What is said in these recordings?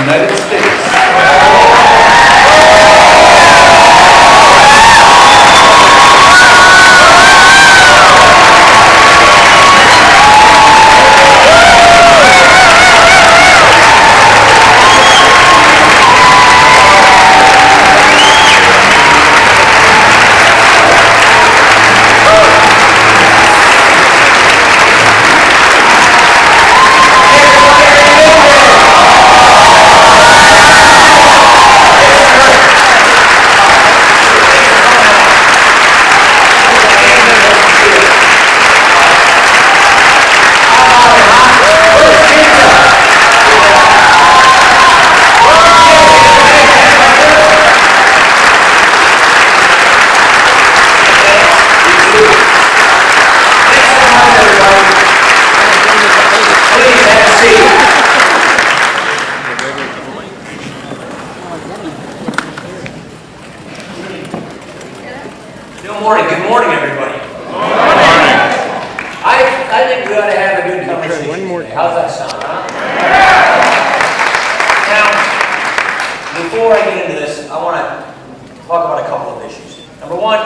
United States. Good morning, everybody. Good morning. I think we ought to have a good conversation today. How's that sound, huh? Now, before I get into this, I want to talk about a couple of issues. Number one,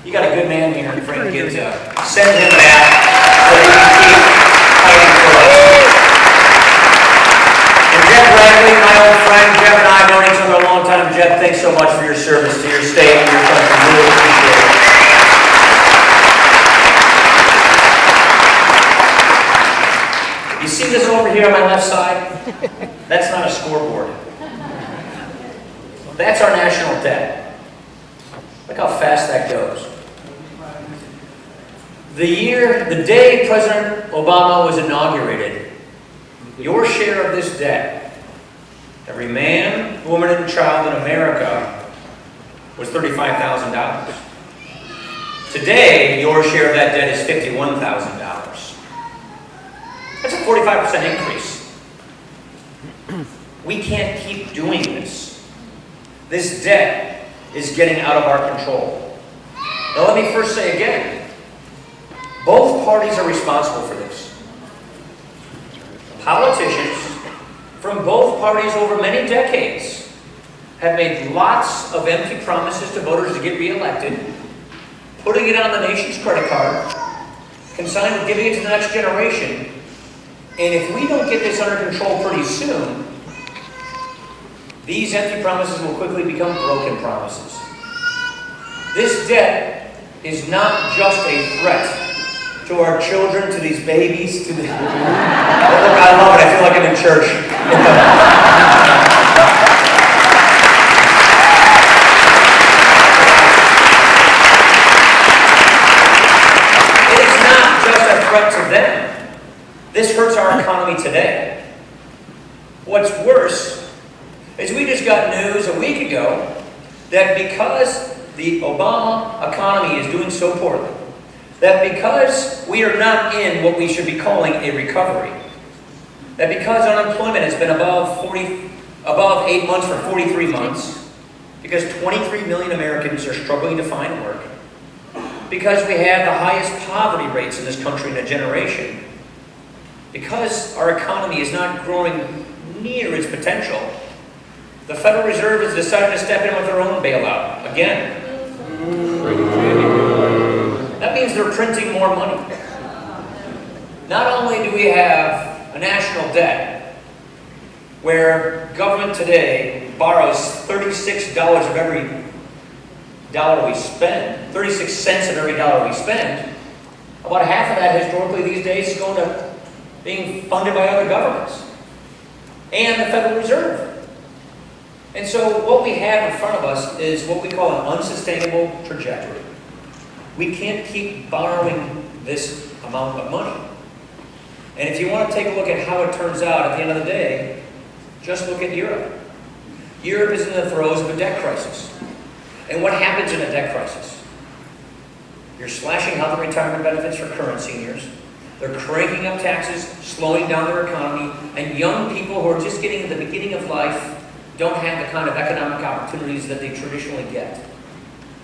you got a good man here, Frank Gibbs. Send him back so he can keep fighting for us. And Jeff Bradley, my old friend, Jeff and I have known each other a long time. Jeff, thanks so much for your service to your state and your country. Really appreciate it. You see this over here on my left side? That's not a scoreboard. That's our national debt. Look how fast that goes. The day President Obama was inaugurated, your share of this debt, every man, woman, and child in America, was $35,000. Today, your share of that debt is $51,000. That's a 45% increase. We can't keep doing this. This debt is getting out of our control. Now let me first say again, both parties are responsible for this. Politicians from both parties over many decades have made lots of empty promises to voters to get reelected, putting it on the nation's credit card, consigned with giving it to the next generation. And if we don't get this under control pretty soon, these empty promises will quickly become broken promises. This debt is not just a threat to our children, to these babies, to the... Oh, look, I love it. I feel like I'm in church. It's not just a threat to them. This hurts our economy today. What's worse is we just got news a week ago that because the Obama economy is doing so poorly, that because we are not in what we should be calling a recovery, that because unemployment has been above 8 months for 43 months, because 23 million Americans are struggling to find work, because we have the highest poverty rates in this country in a generation, because our economy is not growing near its potential, the Federal Reserve has decided to step in with their own bailout again. That means they're printing more money. Not only do we have a national debt where government today borrows $36 of every dollar we spend, 36 cents of every dollar we spend, about half of that historically these days is going to being funded by other governments and the Federal Reserve. And so what we have in front of us is what we call an unsustainable trajectory. We can't keep borrowing this amount of money. And if you want to take a look at how it turns out at the end of the day, just look at Europe. Europe is in the throes of a debt crisis. And what happens in a debt crisis? You're slashing out the retirement benefits for current seniors. They're cranking up taxes, slowing down their economy, and young people who are just getting to the beginning of life don't have the kind of economic opportunities that they traditionally get.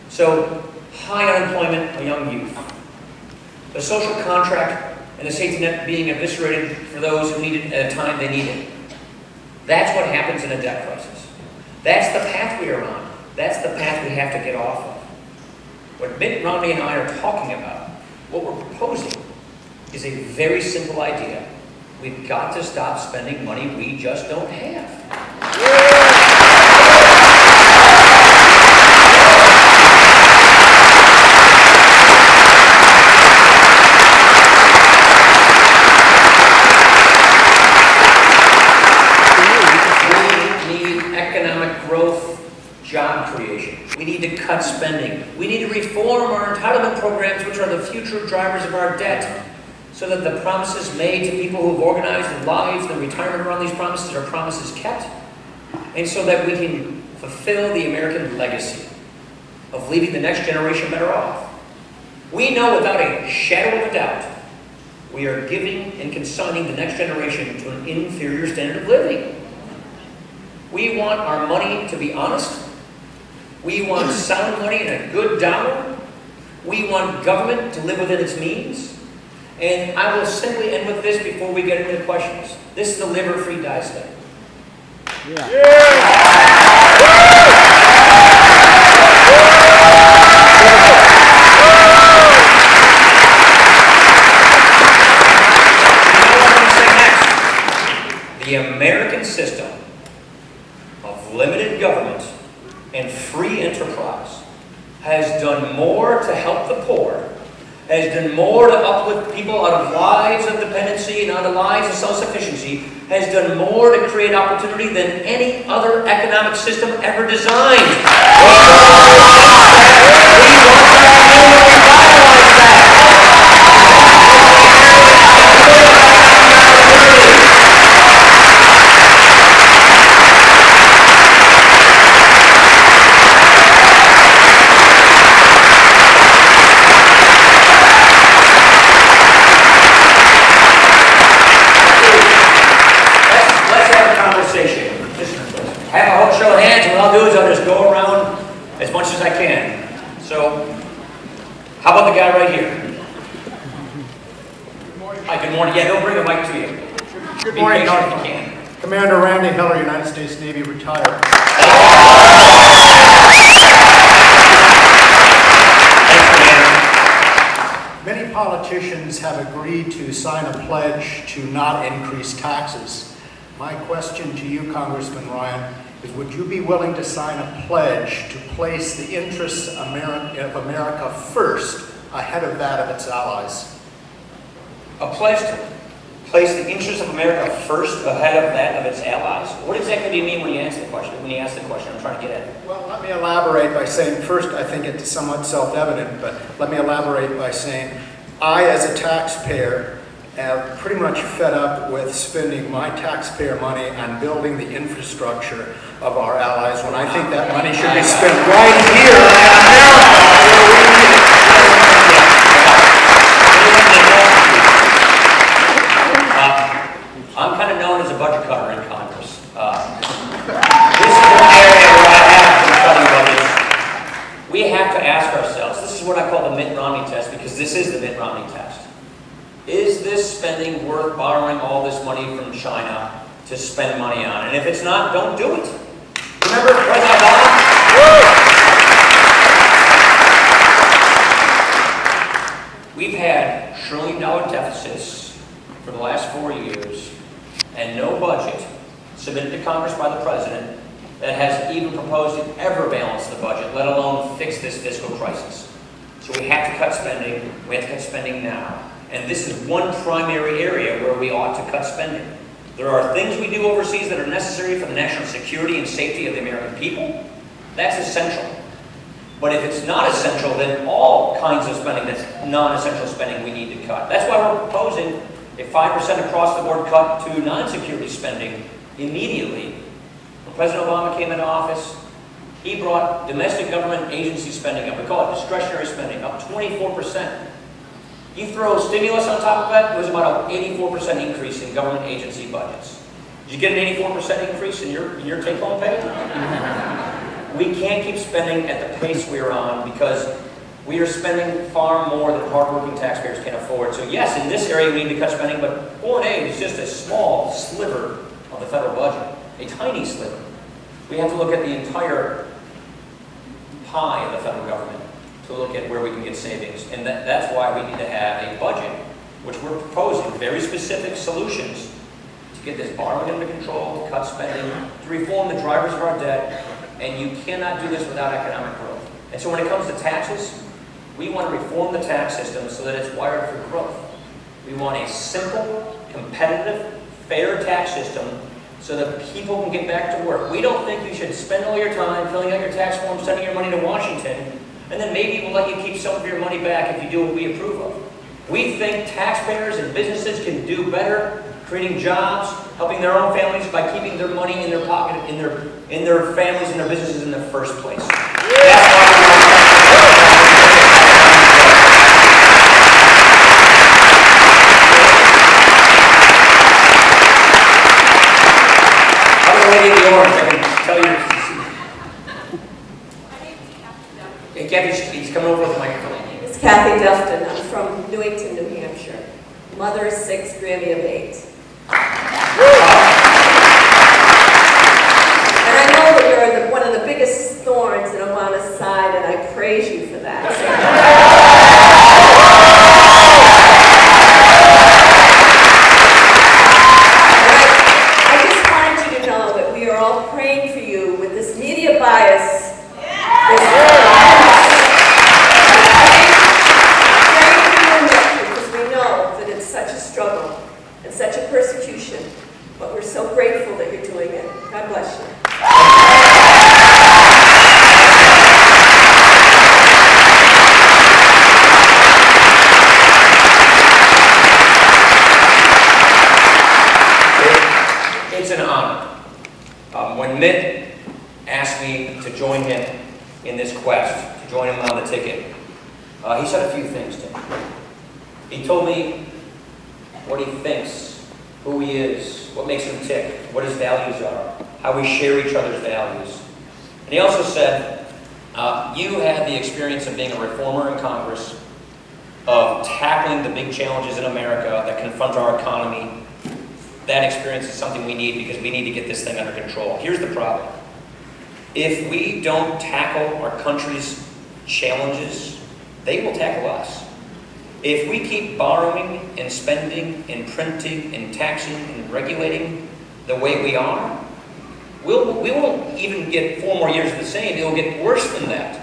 So, high unemployment of young youth. The social contract and the safety net being eviscerated for those who need it at a time they need it. That's what happens in a debt crisis. That's the path we are on. That's the path we have to get off of. What Mitt Romney and I are talking about, what we're proposing, is a very simple idea. We've got to stop spending money we just don't have. Job creation. We need to cut spending. We need to reform our entitlement programs, which are the future drivers of our debt, so that the promises made to people who've organized their lives and retirement around these promises are promises kept, and so that we can fulfill the American legacy of leaving the next generation better off. We know without a shadow of a doubt, we are giving and consigning the next generation to an inferior standard of living. We want our money to be honest. We want sound money and a good dollar. We want government to live within its means. And I will simply end with this before we get into the questions. This is the liver-free die study. Yeah. The American system of limited government and free enterprise has done more to help the poor, has done more to uplift people out of lives of dependency and out of lives of self-sufficiency, has done more to create opportunity than any other economic system ever designed. How about the guy right here? Good morning. Hi, good morning. Yeah, they'll bring a mic to you. Good morning, Be patient if you can. Commander Randy Heller, United States Navy, retired. Many politicians have agreed to sign a pledge to not increase taxes. My question to you, Congressman Ryan, is would you be willing to sign a pledge to place the interests of America first ahead of that of its allies? A pledge to place the interests of America first ahead of that of its allies? What exactly do you mean when you ask the question? I'm trying to get at it. Well, let me elaborate by saying, first, I think it's somewhat self-evident, but let me elaborate by saying, I, as a taxpayer, am pretty much fed up with spending my taxpayer money on building the infrastructure of our allies, when I think that money should be spent right here in America. I'm kind of known as a budget cutter in Congress. This is one area where I have been cutting budgets. We have to ask ourselves, this is what I call the Mitt Romney test, because this is the Mitt Romney test. Is this spending worth borrowing all this money from China to spend money on? And if it's not, don't do it. Remember President Obama? We've had $1 trillion deficits for the last 4 years, and no budget submitted to Congress by the President that has even proposed to ever balance the budget, let alone fix this fiscal crisis. So we have to cut spending. We have to cut spending now. And this is one primary area where we ought to cut spending. There are things we do overseas that are necessary for the national security and safety of the American people. That's essential. But if it's not essential, then all kinds of spending that's non-essential spending we need to cut. That's why we're proposing a 5% across-the-board cut to non-security spending immediately. When President Obama came into office, he brought domestic government agency spending up. We call it discretionary spending, up 24%. You throw stimulus on top of that, it was about an 84% increase in government agency budgets. Did you get an 84% increase in your take-home pay? We can't keep spending at the pace we're on because we are spending far more than hardworking taxpayers can afford. So yes, in this area we need to cut spending, but foreign aid is just a small sliver of the federal budget. a tiny sliver. We have to look at the entire pie of the federal government to look at where we can get savings. And that's why we need to have a budget, which we're proposing very specific solutions to get this borrowing under control, to cut spending, to reform the drivers of our debt, and you cannot do this without economic growth. And so when it comes to taxes, we want to reform the tax system so that it's wired for growth. We want a simple, competitive, fair tax system so that people can get back to work. We don't think you should spend all your time filling out your tax form, sending your money to Washington, and then maybe we'll let you keep some of your money back if you do what we approve of. We think taxpayers and businesses can do better, creating jobs, helping their own families by keeping their money in their pocket, in their families and their businesses in the first place. That's lady in the orange, I can tell you. Hey, Kathy, he's coming over with the microphone. It's Kathy Dufton. I'm from Newington, New Hampshire. Mother of 6, Grammy of 8. And I know that you're one of the biggest thorns in Obama's side, and I praise you for that. I just wanted you to know that we are all praying for you with this media bias. Because we know that it's such a struggle and such a persecution, but we're so grateful that you're doing it. God bless you. It's an honor. When Mitt asked me to join him in this quest, to join him on the ticket, he said a few things to me. He told me what he thinks, who he is, what makes him tick, what his values are, how we share each other's values. And he also said, you had the experience of being a reformer in Congress, of tackling the big challenges in America that confront our economy. That experience is something we need because we need to get this thing under control. Here's the problem. If we don't tackle our country's challenges, they will tackle us. If we keep borrowing and spending and printing and taxing and regulating the way we are, we won't even get 4 more years of the same. It will get worse than that.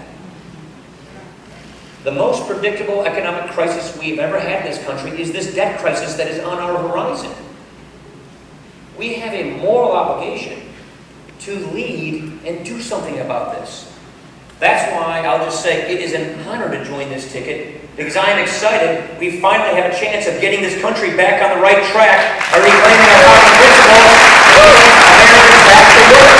The most predictable economic crisis we've ever had in this country is this debt crisis that is on our horizon. We have a moral obligation to lead and do something about this. That's why I'll just say it is an honor to join this ticket, because I am excited we finally have a chance of getting this country back on the right track by reclaiming our founding principles and getting Americans back to work.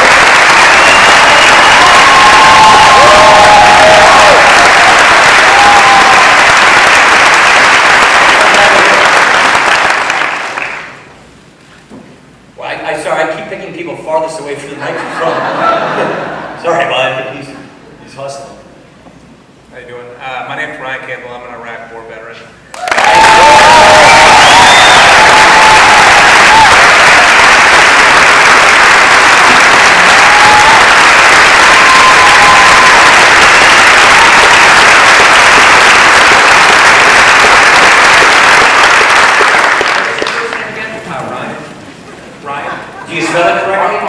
Well, sorry, I keep picking people farthest away from the microphone. Sorry, Bob, he's hustling. How you doing? My name's Ryan Campbell. I'm an Iraq War veteran. Ryan. Do you spell it correctly?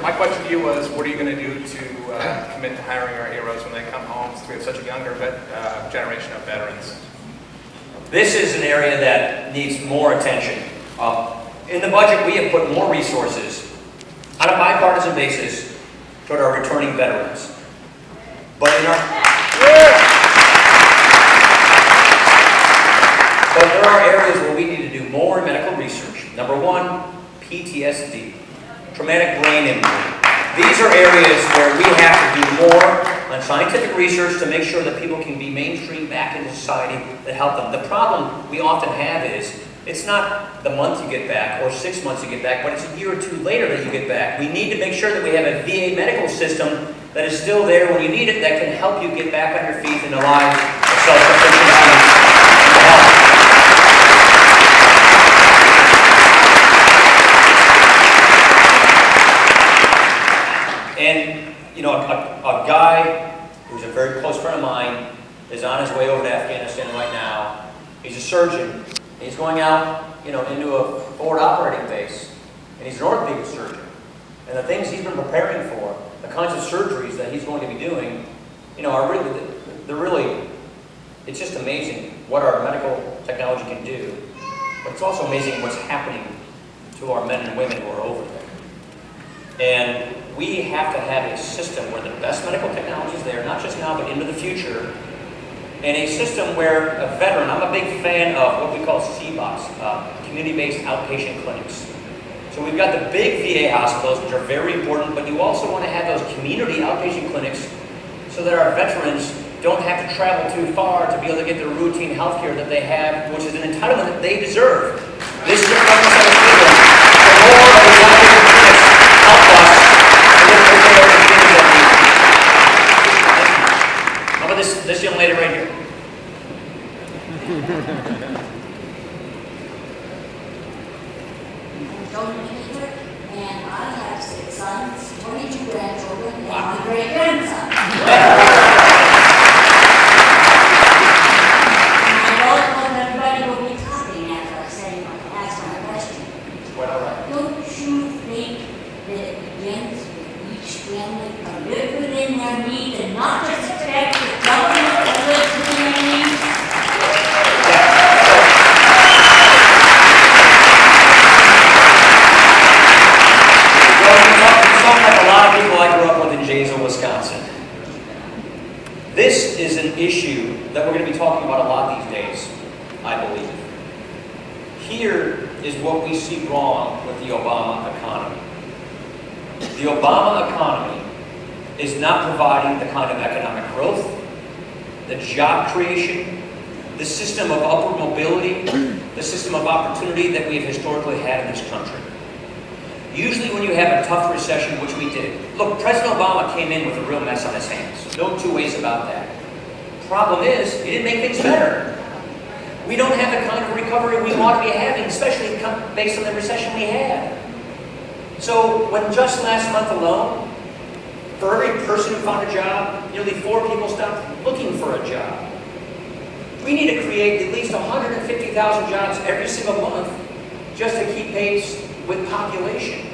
My question to you was, what are you going to do to commit to hiring our heroes when they come home, since we have such a younger generation of veterans? This is an area that needs more attention. In the budget, we have put more resources on a bipartisan basis toward our returning veterans. But there are areas where we need to do more medical research. Number one, PTSD, traumatic brain injury. These are areas where we have to do more on scientific research to make sure that people can be mainstream back into society that help them. The problem we often have is, it's not the month you get back or 6 months you get back, but it's a year or 2 later that you get back. We need to make sure that we have a VA medical system that is still there when you need it, that can help you get back on your feet in the lives of self-sufficiency and health. know, a guy who's a very close friend of mine is on his way over to Afghanistan right now. He's a surgeon. He's going out, you know, into a forward operating base, and he's an orthopedic surgeon. And the things he's been preparing for, the kinds of surgeries that he's going to be doing, you know, are really, they're really, it's just amazing what our medical technology can do. But it's also amazing what's happening to our men and women who are over there. And we have to have a system where the best medical technology is there, not just now, but into the future. And a system where a veteran, I'm a big fan of what we call CBOCs, community-based outpatient clinics. So we've got the big VA hospitals, which are very important, but you also want to have those community outpatient clinics so that our veterans don't have to travel too far to be able to get the routine health care that they have, which is an entitlement that they deserve. This is the premise of the freedom. The more of the outpatient clinics help us to get the care and things that we need. How about this young lady right here? And I have 6 sons, 22 grandchildren, and my great-grandson. And I don't know if everybody will be clapping after I ask my question. Quite all right. Don't you think that it begins with each family to live within their means and not just expect the government to live within their means? Wisconsin. This is an issue that we're going to be talking about a lot these days, I believe. Here is what we see wrong with the Obama economy. The Obama economy is not providing the kind of economic growth, the job creation, the system of upward mobility, the system of opportunity that we've historically had in this country. Usually when you have a tough recession, which we did. Look, President Obama came in with a real mess on his hands. No two ways about that. Problem is, he didn't make things better. We don't have the kind of recovery we ought to be having, especially based on the recession we had. So when just last month alone, for every person who found a job, nearly 4 people stopped looking for a job. We need to create at least 150,000 jobs every single month just to keep pace with population.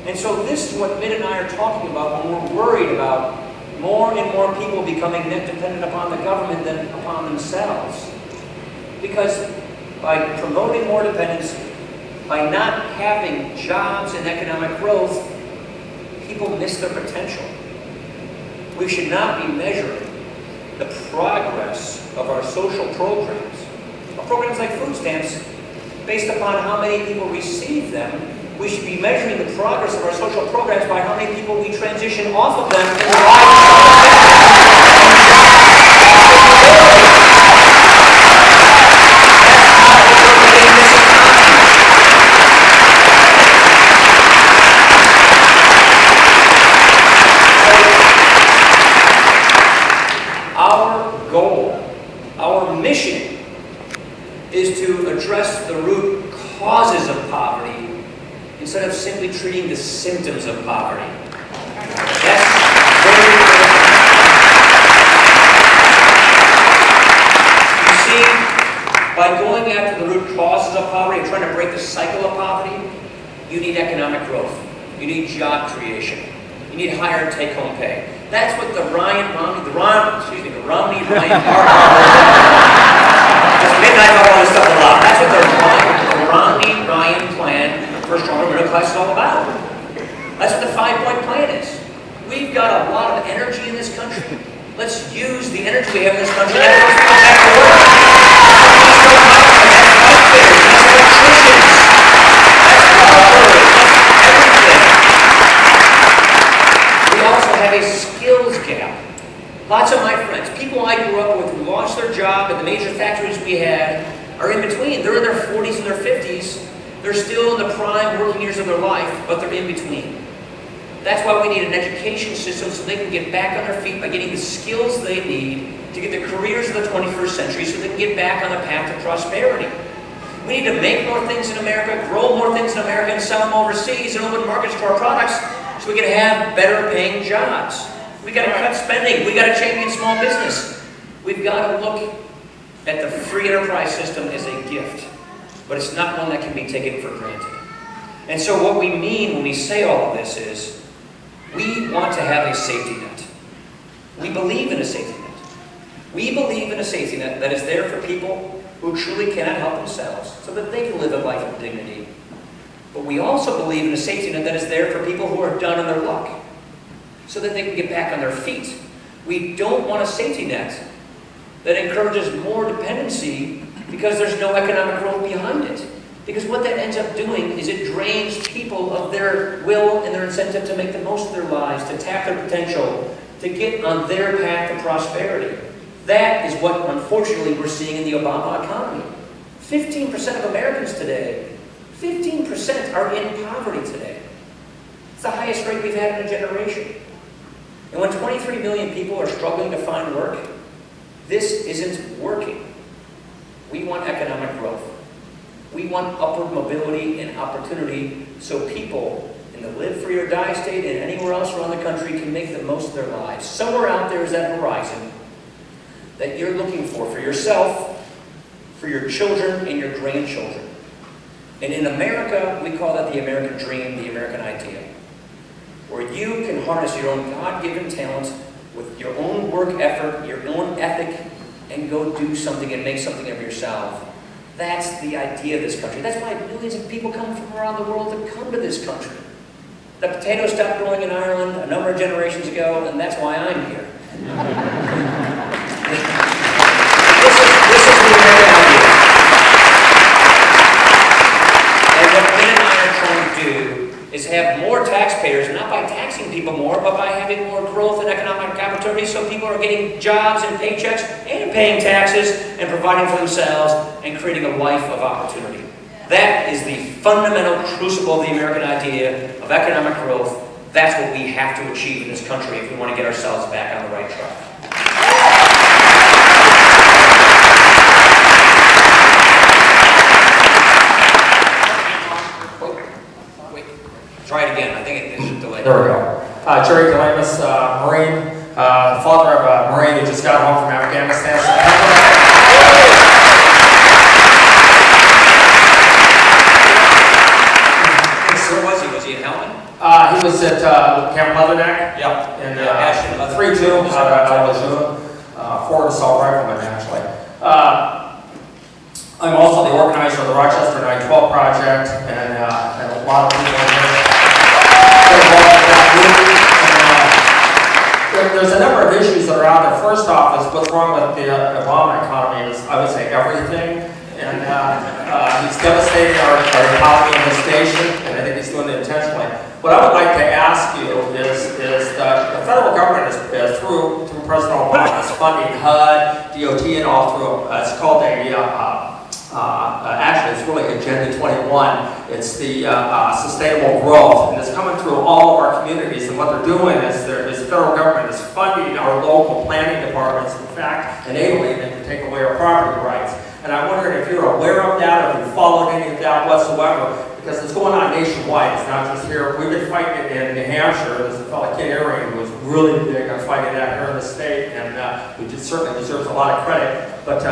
And so this is what Mitt and I are talking about when we're worried about more and more people becoming net dependent upon the government than upon themselves. Because by promoting more dependency, by not having jobs and economic growth, people miss their potential. We should not be measuring the progress of our social programs like food stamps, based upon how many people receive them. We should be measuring the progress of our social programs by how many people we transition off of them in the Our goal, our mission, is to address the root causes of poverty instead of simply treating the symptoms of poverty. That's very important. You see, by going after the root causes of poverty and trying to break the cycle of poverty, you need economic growth. You need job creation. You need higher take-home pay. That's what the Romney-Ryan Midnight talk all this stuff a lot. That's what the Romney-Ryan plan for a stronger middle class is all about. That's what the 5-point plan is. We've got a lot of energy in this country. Let's use the energy we have in this country. We also have a skills gap. Lots of my friends, people I grew up with who lost their job at the major factories we had, are in between. They're in their 40s and their 50s. They're still in the prime working years of their life, but they're in between. That's why we need an education system so they can get back on their feet by getting the skills they need to get the careers of the 21st century so they can get back on the path to prosperity. We need to make more things in America, grow more things in America, and sell them overseas and open markets for our products so so we can have better paying jobs. We got to cut spending. We got to champion small business. We've got to look at the free enterprise system as a gift, but it's not one that can be taken for granted. And so what we mean when we say all of this is, we want to have a safety net. We believe in a safety net. We believe in a safety net that is there for people who truly cannot help themselves, so that they can live a life of dignity. But we also believe in a safety net that is there for people who are down on their luck, so that they can get back on their feet. We don't want a safety net that encourages more dependency because there's no economic growth behind it. Because what that ends up doing is it drains people of their will and their incentive to make the most of their lives, to tap their potential, to get on their path to prosperity. That is what, unfortunately, we're seeing in the Obama economy. 15% of Americans today, 15% are in poverty today. It's the highest rate we've had in a generation. And when 23 million people are struggling to find work, this isn't working. We want economic growth. We want upward mobility and opportunity so people in the live free or die state and anywhere else around the country can make the most of their lives. Somewhere out there is that horizon that you're looking for yourself, for your children and your grandchildren. And in America, we call that the American dream, the American idea, where you can harness your own God-given talent with your own work effort, your own ethic, and go do something and make something of yourself. That's the idea of this country. That's why millions of people come from around the world to come to this country. The potatoes stopped growing in Ireland a number of generations ago, and that's why I'm here. This is the American idea. And what Ben and I are trying to do is have more taxpayers, not by taxing people more, but by having more growth and economic opportunities so people are getting jobs and paychecks and paying taxes and providing for themselves and creating a life of opportunity. That is the fundamental crucible of the American idea of economic growth. That's what we have to achieve in this country if we want to get ourselves back on the right track. Try it again. I think it should delay. There we go. Jerry Delamus, Marine, father of a Marine who just got home from Afghanistan. Where was he? Was he in Helmand? He was at Camp Leatherneck. Yep. In Ashton, 3-2 out of Missoula. Forward assault rifleman, actually. I'm also the organizer of the Rochester 912 Project, and a lot of people in here. There's a number of issues that are out there. First off, is what's wrong with the Obama economy is, I would say, everything. And he's devastating our economy and his station, and I think he's doing it intentionally. What I would like to ask you is that the federal government is through President Obama is funding HUD, DOT, and all through, it's called actually it's really Agenda 21. It's the sustainable growth, and it's coming through all of our communities. And what they're doing is the federal government is funding our local planning departments, in fact, enabling them to take away our property rights. And I wondered if you're aware of that, or if you followed any of that whatsoever, because it's going on nationwide. It's not just here. We've been fighting it in New Hampshire. There's a fellow, Kid Ehring, who was really big on fighting that here in the state, and who certainly deserves a lot of credit. But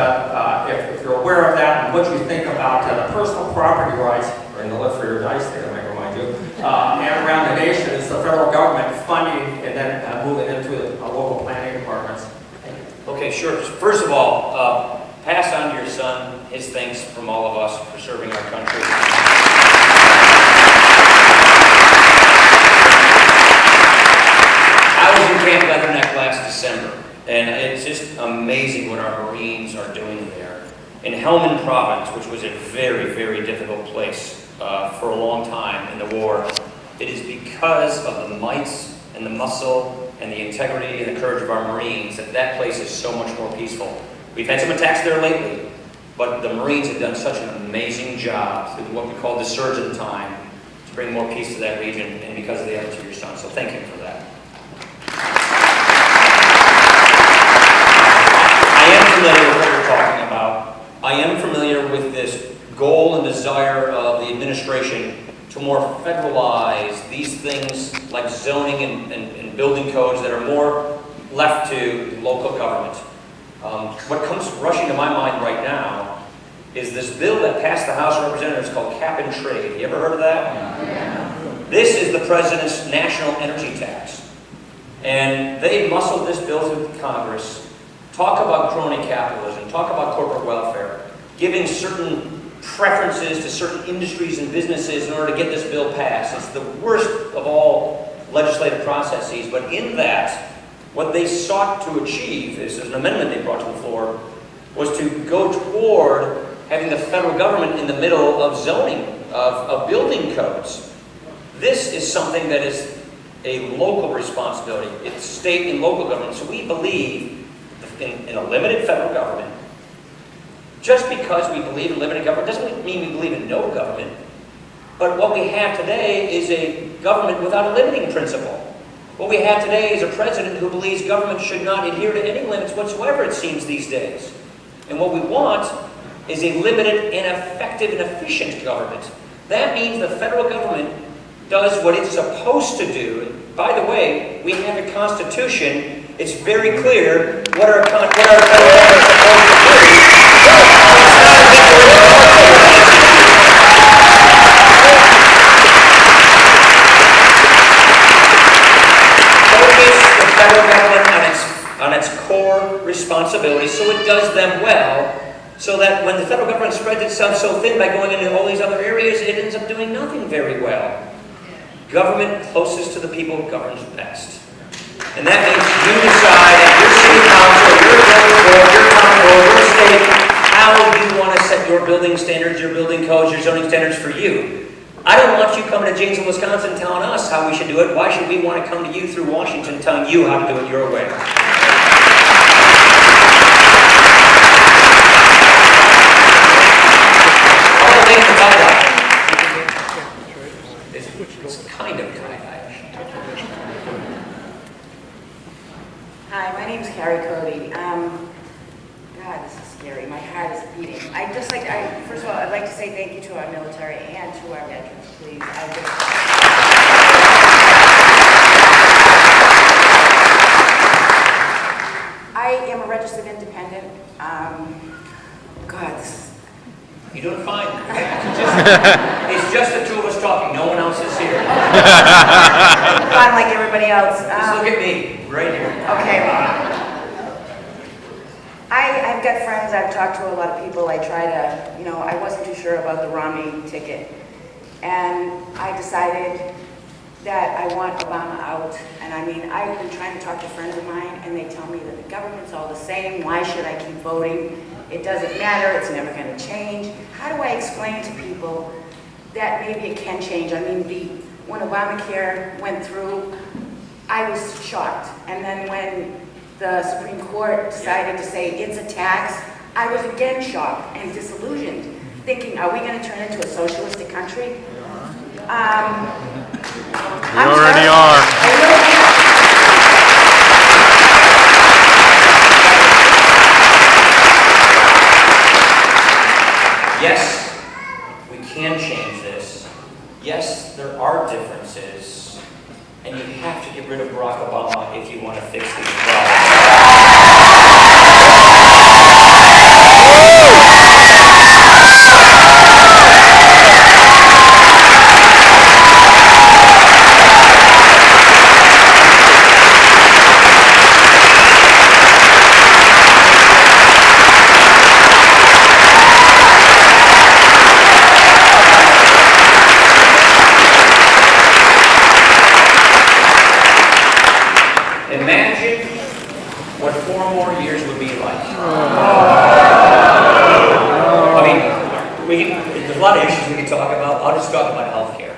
if you're aware of that and what you think about the personal property rights, or in the live free or die state, I might remind you, and around the nation, is the federal government funding and then moving into local planning departments. Okay, sure. First of all, pass on to your son his thanks from all of us for serving our country. I was in Camp Leatherneck last December, and it's just amazing what our Marines are doing there. In Helmand Province, which was a very, very difficult place for a long time in the war, it is because of the might and the muscle and the integrity and the courage of our Marines that that place is so much more peaceful. We've had some attacks there lately, but the Marines have done such an amazing job through what we call the surge of time to bring more peace to that region, and because of the efforts of your son. So thank you for that. I am familiar with what you're talking about. I am familiar with this goal and desire of the administration to more federalize these things like zoning and building codes that are more left to local government. What comes rushing to my mind right now is this bill that passed the House of Representatives called Cap and Trade. You ever heard of that? Yeah. This is the president's national energy tax. And they muscled this bill through Congress, talk about crony capitalism, talk about corporate welfare, giving certain preferences to certain industries and businesses in order to get this bill passed. It's the worst of all legislative processes, but in that, what they sought to achieve is an amendment they brought to the floor, was to go toward having the federal government in the middle of zoning, of building codes. This is something that is a local responsibility. It's state and local government. So we believe in a limited federal government. Just because we believe in limited government doesn't mean we believe in no government. But what we have today is a government without a limiting principle. What we have today is a president who believes government should not adhere to any limits whatsoever, it seems these days. And what we want is a limited and effective and efficient government. That means the federal government does what it's supposed to do. By the way, we have a constitution. It's very clear what our federal government is supposed to do. Focus the federal government on its core responsibilities so it does them well, so that when the federal government spreads itself so thin by going into all these other areas, it ends up doing nothing very well. Government closest to the people governs best. And that means you decide at your city council, your village board, your town board, your state, how you want to set your building standards, your building codes, your zoning standards for you. I don't want you coming to Janesville, Wisconsin telling us how we should do it. Why should we want to come to you through Washington telling you how to do it your way? All the things about that. It's kind of dry. Hi, my name's Carrie Cody. God, this is scary. My heart is beating. First of all, I'd like to say thank you to our military and to our veterans, please. I am a registered independent. God, You're doing fine. It's just the two of us talking. No one else is here. fine like everybody else. Just look at me, right here. Okay. I've got friends, I've talked to a lot of people. I wasn't too sure about the Romney ticket. And I decided that I want Obama out. And I mean, I've been trying to talk to friends of mine, and they tell me that the government's all the same. Why should I keep voting? It doesn't matter, it's never going to change. How do I explain to people that maybe it can change? I mean, when Obamacare went through, I was shocked. And then when the Supreme Court decided to say it's a tax, I was again shocked and disillusioned, thinking, are we going to turn into a socialistic country? We already are. Yes, we can change this. Yes, there are differences. And you have to get rid of Barack Obama if you want to fix these problems. Imagine what 4 more years would be like. I mean, there's a lot of issues we can talk about. I'll just talk about healthcare.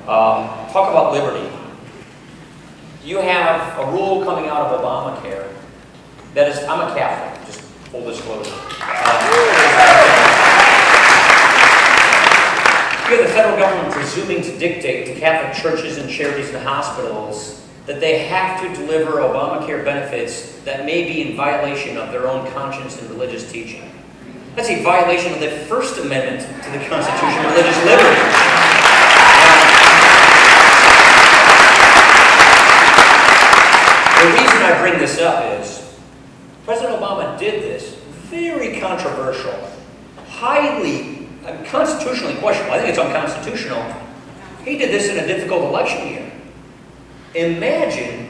Talk about liberty. You have a rule coming out of Obamacare that is, I'm a Catholic, just full disclosure. You have the federal government presuming to dictate to Catholic churches and charities and hospitals that they have to deliver Obamacare benefits that may be in violation of their own conscience and religious teaching. That's a violation of the First Amendment to the Constitution, religious liberty. unconstitutional. He did this in a difficult election year. Imagine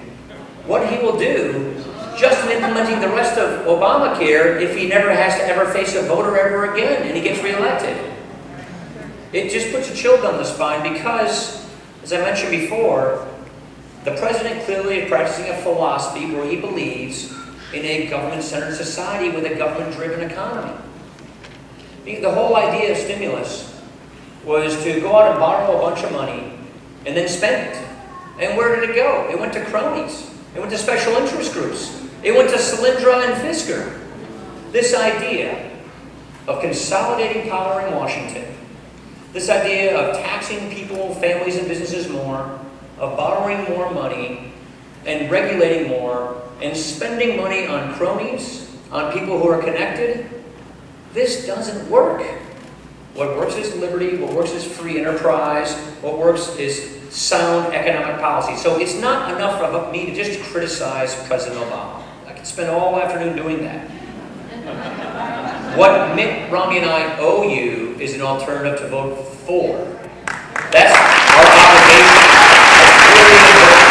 what he will do just in implementing the rest of Obamacare if he never has to ever face a voter ever again and he gets reelected. It just puts a chill down the spine because, as I mentioned before, the president clearly is practicing a philosophy where he believes in a government-centered society with a government-driven economy. The whole idea of stimulus was to go out and borrow a bunch of money and then spend it. And where did it go? It went to cronies. It went to special interest groups. It went to Solyndra and Fisker. This idea of consolidating power in Washington, this idea of taxing people, families, and businesses more, of borrowing more money, and regulating more, and spending money on cronies, on people who are connected, this doesn't work. What works is liberty, what works is free enterprise, what works is sound economic policy. So it's not enough of me to just criticize President Obama. I could spend all afternoon doing that. What Mitt Romney and I owe you is an alternative to vote for. That's our obligation. That's really important.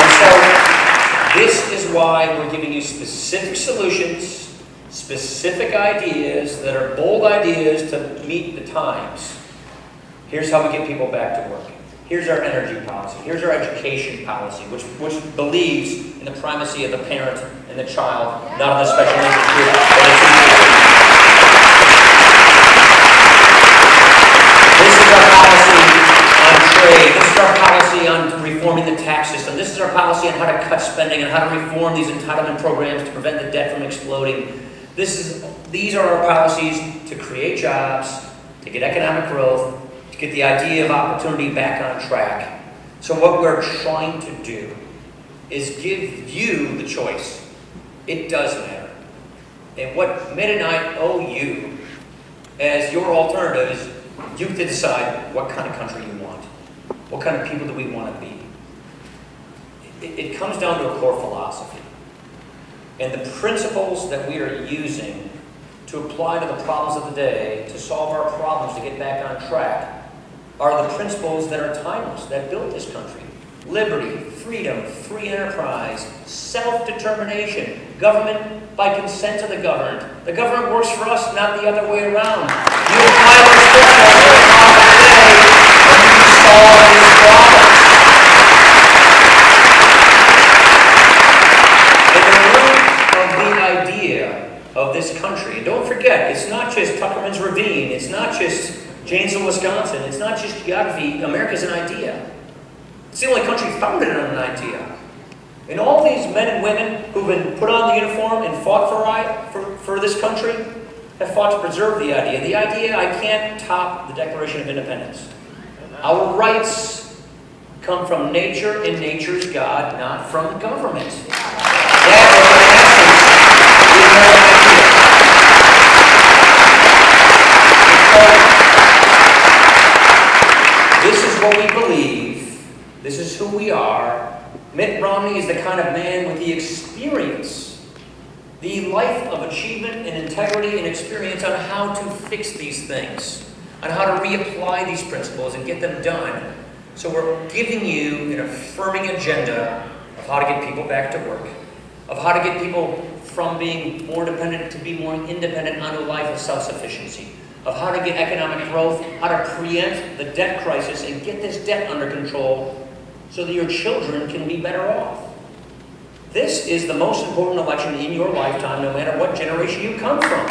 And so this is why we're giving you specific solutions, specific ideas that are bold ideas to meet the times. Here's how we get people back to work. Here's our energy policy. Here's our education policy, which believes in the primacy of the parent and the child, not of the special needs group. This is our policy on trade. This is our policy on reforming the tax system. This is our policy on how to cut spending and how to reform these entitlement programs to prevent the debt from exploding. These are our policies to create jobs, to get economic growth, to get the idea of opportunity back on track. So what we're trying to do is give you the choice. It does matter. And what Mitt and I owe you as your alternative is you to decide what kind of country you want. What kind of people do we want to be? It comes down to a core philosophy. And the principles that we are using to apply to the problems of the day, to solve our problems, to get back on track, are the principles that are timeless, that built this country. Liberty, freedom, free enterprise, self-determination, government by consent of the governed. The government works for us, not the other way around. You apply those principles to the problem of the day, and you can solve these problems. Of this country. And don't forget, it's not just Tuckerman's Ravine, it's not just Janesville, Wisconsin, it's not just geography. America's an idea. It's the only country founded on an idea. And all these men and women who've been put on the uniform and fought for this country have fought to preserve the idea. The idea I can't top the Declaration of Independence. Our rights come from nature and nature's God, not from government. That is, in essence, this is what we believe. This is who we are. Mitt Romney is the kind of man with the experience, the life of achievement and integrity and experience on how to fix these things, on how to reapply these principles and get them done. So we're giving you an affirming agenda of how to get people back to work, of how to get people from being more dependent to be more independent onto a life of self-sufficiency, of how to get economic growth, how to preempt the debt crisis and get this debt under control so that your children can be better off. This is the most important election in your lifetime, no matter what generation you come from.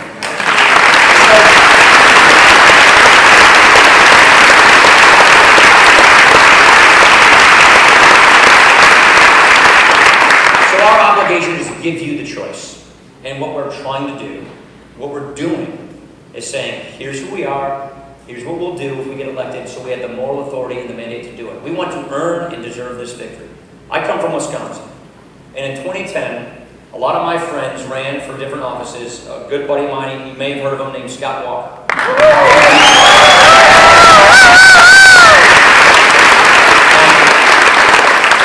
So our obligation is to give you the choice. And what we're trying to do, what we're doing, is saying, here's who we are, here's what we'll do if we get elected, so we have the moral authority and the mandate to do it. We want to earn and deserve this victory. I come from Wisconsin, and in 2010, a lot of my friends ran for different offices. A good buddy of mine, you may have heard of him, named Scott Walker.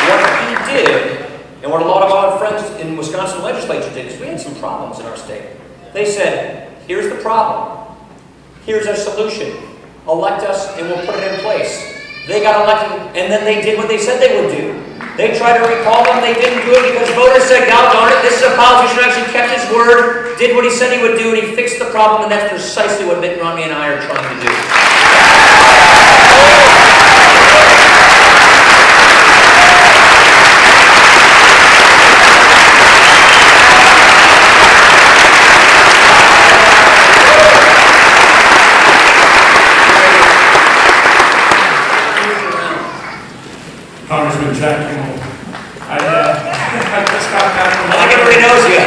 What he did, and what a lot of our friends in Wisconsin legislature did, is we had some problems in our state. They said, here's the problem. Here's our solution. Elect us and we'll put it in place. They got elected and then they did what they said they would do. They tried to recall them, they didn't do it because voters said, God darn it, this is a politician who actually kept his word, did what he said he would do, and he fixed the problem, and that's precisely what Mitt Romney and I are trying to do. Congressman Jack Kimmel. I just got back from I think everybody knows you.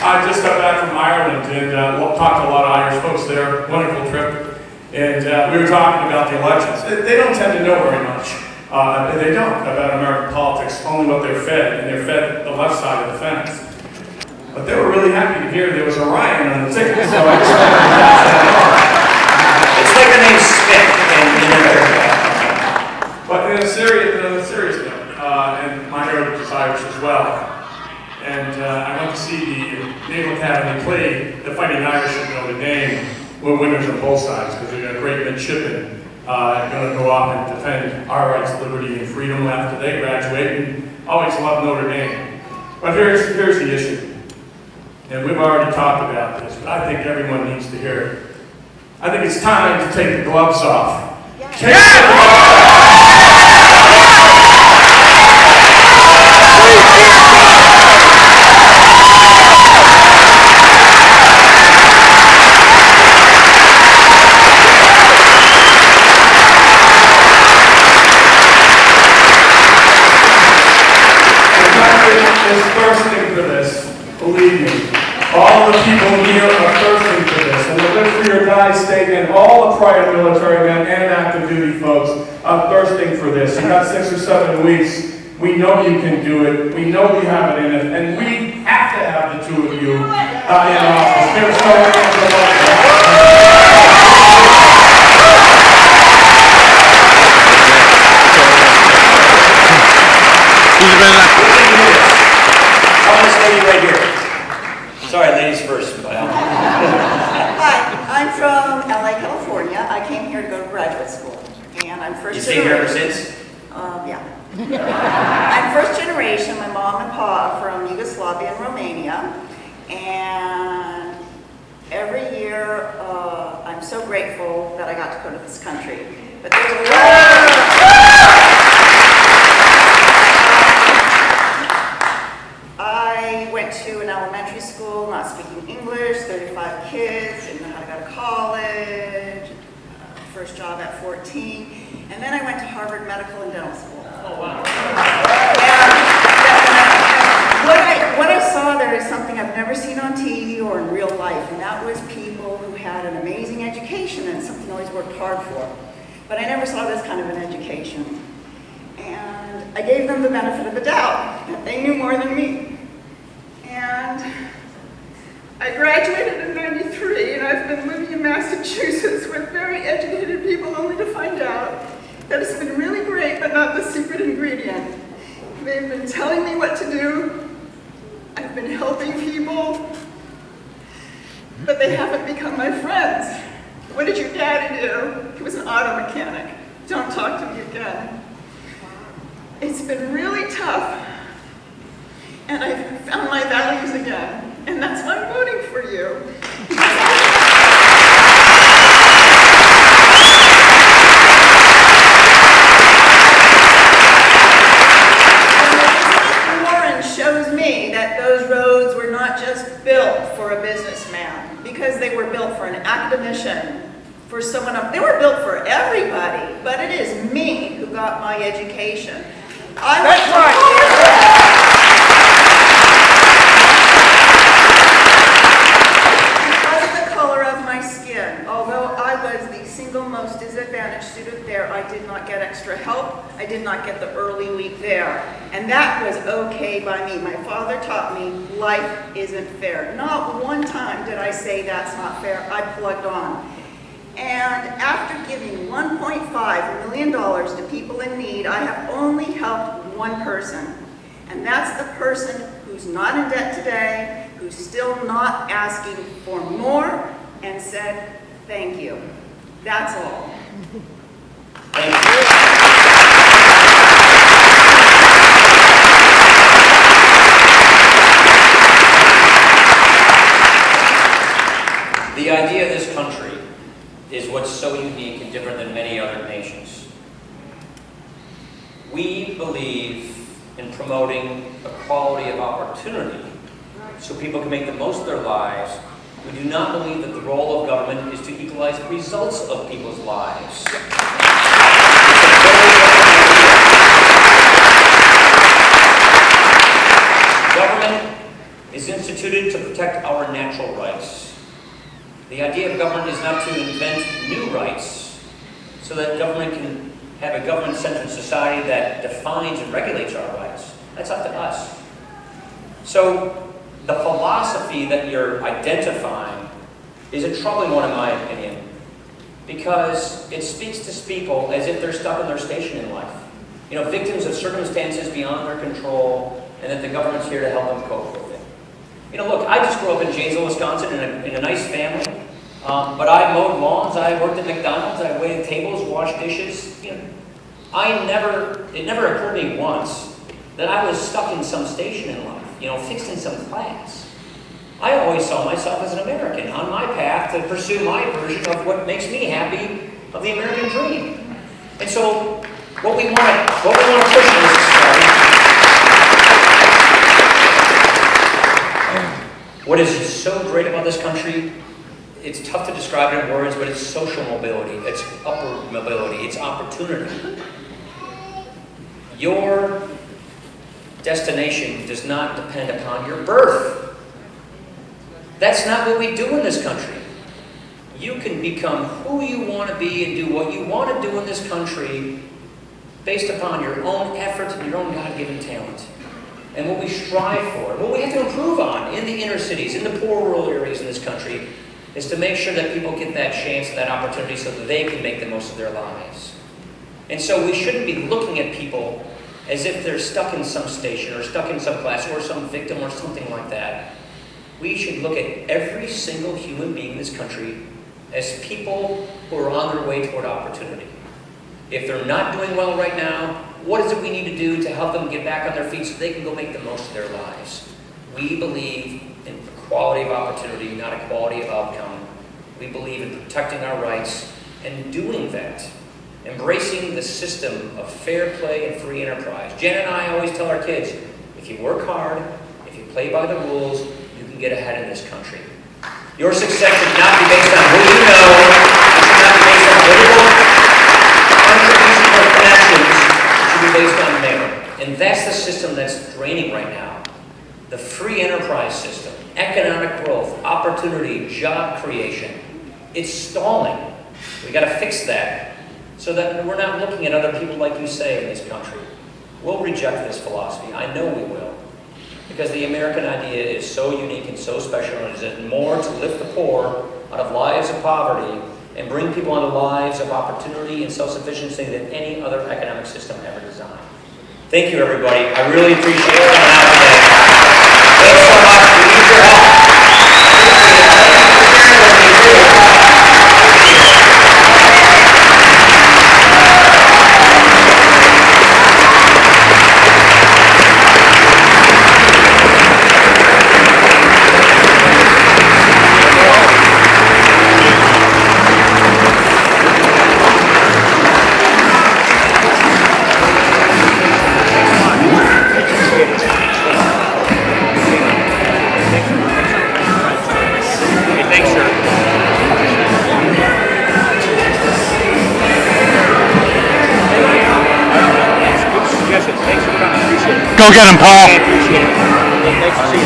I just got back from Ireland and talked to a lot of Irish folks there. Wonderful trip. And we were talking about the elections. They don't tend to know very much. They don't about American politics, only what they're fed, and they're fed the left side of the fence. But they were really happy to hear there was a Ryan on the ticket, so I just It's like the name Smith in America. But in a serious note, and my heritage is Irish as well, and I went to see the Naval Academy play the Fighting Irish at Notre Dame. We're winners on both sides because they're a great midshipmen going to go off and defend our rights, liberty, and freedom after they graduate, and always love Notre Dame. But here's the issue, and we've already talked about this, but I think everyone needs to hear it. I think it's time to take the gloves off. Take the gloves off! Is thirsting for this, believe me. All the people here are thirsting for this, and the Live for Your Guys statement, all the prior military men and active duty folks are thirsting for this. You got 6 or 7 weeks. We know you can do it. We know we have it in it, and we have to have the two of you in office. There's no answer like that. Right here. Sorry, ladies first. But Hi, I'm from LA, California. I came here to go to graduate school, and I'm first you stayed here ever generation. since? Yeah. I'm first generation. My mom and pa are from Yugoslavia and Romania, and every year I'm so grateful that I got to go to this country. But there's a lot. I went to an elementary school, not speaking English, 35 kids, didn't know how to go to college, first job at 14, and then I went to Harvard Medical and Dental School. Oh, wow. And what I saw there is something I've never seen on TV or in real life, and that was people who had an amazing education and something I always worked hard for. But I never saw this kind of an education. And I gave them the benefit of the doubt, that they knew more than me. And I graduated in '93, and I've been living in Massachusetts with very educated people only to find out that it's been really great, but not the secret ingredient. They've been telling me what to do. I've been helping people, but they haven't become my friends. What did your daddy do? He was an auto mechanic. Don't talk to me again. It's been really tough, and I've found my values again, and that's why I'm voting for you. And Warren shows me that those roads were not just built for a businessman, because they were built for an academician, for someone else. They were built for everybody, but it is me who got my education. That's right. Although I was the single most disadvantaged student there, I did not get extra help. I did not get the early week there. And that was okay by me. My father taught me life isn't fair. Not one time did I say that's not fair. I plugged on. And after giving $1.5 million to people in need, I have only helped one person. And that's the person who's not in debt today, who who's still not asking for more and said, thank you. That's all. Thank you. The idea of this country is what's so unique and different than many other nations. We believe in promoting equality of opportunity so people can make the most of their lives. We do not believe that the role of government is to equalize the results of people's lives. Government is instituted to protect our natural rights. The idea of government is not to invent new rights so that government can have a government-centered society that defines and regulates our rights. That's up to us. So the philosophy that you're identifying is a troubling one in my opinion, because it speaks to people as if they're stuck in their station in life. You know, victims of circumstances beyond their control, and that the government's here to help them cope with it. You know, look, I just grew up in Janesville, Wisconsin in a nice family, but I mowed lawns, I worked at McDonald's, I waited tables, washed dishes. You know, it never occurred to me once that I was stuck in some station in life, you know, fixed in some class. I always saw myself as an American on my path to pursue my version of what makes me happy of the American dream. And so what we want to push in this society, what is so great about this country, it's tough to describe it in words, but it's social mobility, it's upward mobility, it's opportunity. Your destination does not depend upon your birth. That's not what we do in this country. You can become who you want to be and do what you want to do in this country based upon your own effort and your own God-given talent. And what we strive for, what we have to improve on in the inner cities, in the poor rural areas in this country, is to make sure that people get that chance and that opportunity so that they can make the most of their lives. And so we shouldn't be looking at people as if they're stuck in some station or stuck in some class or some victim or something like that. We should look at every single human being in this country as people who are on their way toward opportunity. If they're not doing well right now, what is it we need to do to help them get back on their feet so they can go make the most of their lives? We believe in equality of opportunity, not equality of outcome. We believe in protecting our rights and doing that. Embracing the system of fair play and free enterprise. Jen and I always tell our kids, if you work hard, if you play by the rules, you can get ahead in this country. Your success should not be based on who you know, it should not be based on political contributions or connections, it should be based on merit. And that's the system that's draining right now. The free enterprise system, economic growth, opportunity, job creation, it's stalling. We got to fix that so that we're not looking at other people like you say in this country. We'll reject this philosophy. I know we will. Because the American idea is so unique and so special, and is more to lift the poor out of lives of poverty and bring people into lives of opportunity and self-sufficiency than any other economic system ever designed. Thank you, everybody. I really appreciate you coming out today. Thanks so much. We need your help. Go get him, Paul. Appreciate it. Nice to see you.